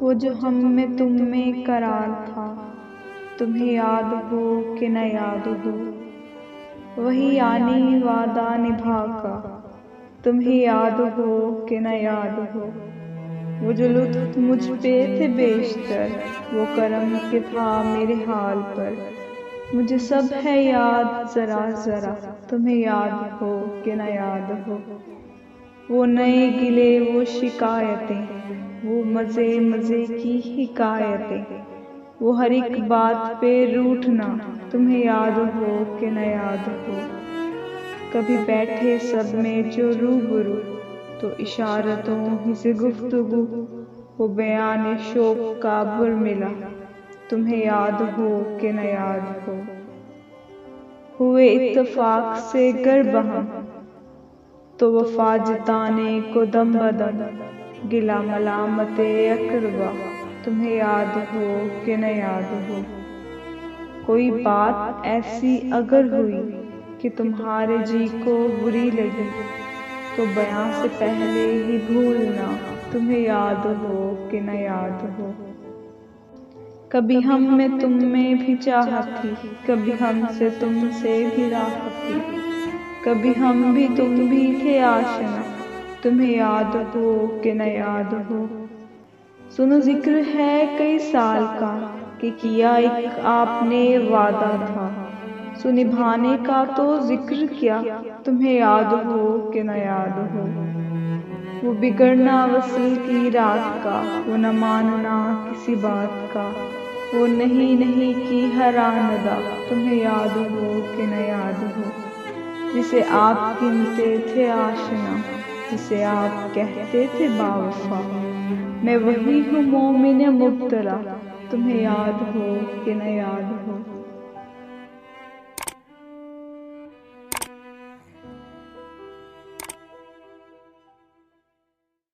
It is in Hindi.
वो जो हम में तुम में करार था, तुम्हें याद हो कि न याद हो। वही आनी वादा निभा का, तुम्हें याद हो कि न याद हो। वो जो लुत्फ मुझ पे थे बेशतर, वो करम के था मेरे हाल पर। मुझे सब है याद जरा जरा, तुम्हें याद हो कि न याद हो। वो नए गिले वो शिकायतें, वो मज़े मज़े की हिकायतें, वो हर एक बात पे रूठना, तुम्हें याद हो कि न याद हो। कभी बैठे सब में जो रूबरू, तो इशारतों ही से गुफ्तगू, वो बयान शोक का बुरमिला, तुम्हें याद हो कि न याद हो। हुए इत्तफाक से गर बहम, तो वफा जिताने को दम बदम, गिला मलामते अकरबा, तुम्हें याद हो कि न याद हो। कोई बात ऐसी अगर हुई कि तुम्हारे जी को बुरी लगी, तो बयां से पहले ही भूलना, तुम्हें याद हो कि न याद हो। कभी हम में तुम में भी चाहत थी, कभी हमसे तुमसे भी राहत थी। कभी हम भी तुम भी थे आशना, तुम्हें याद हो कि न याद हो। सुनो जिक्र है कई साल का, कि किया एक आपने वादा था। सो निभाने का तो जिक्र क्या, तुम्हें याद हो कि न याद हो। वो बिगड़ना वसल की रात का, वो न मानना किसी बात का, वो नहीं नहीं की हर आनदा, तुम्हें याद हो कि न याद हो। जिसे आप गिनते थे आशना, जिसे आप कहते थे बावफा, मैं वही हूँ मोमिन मुब्तला, तुम्हें याद हो कि न याद हो।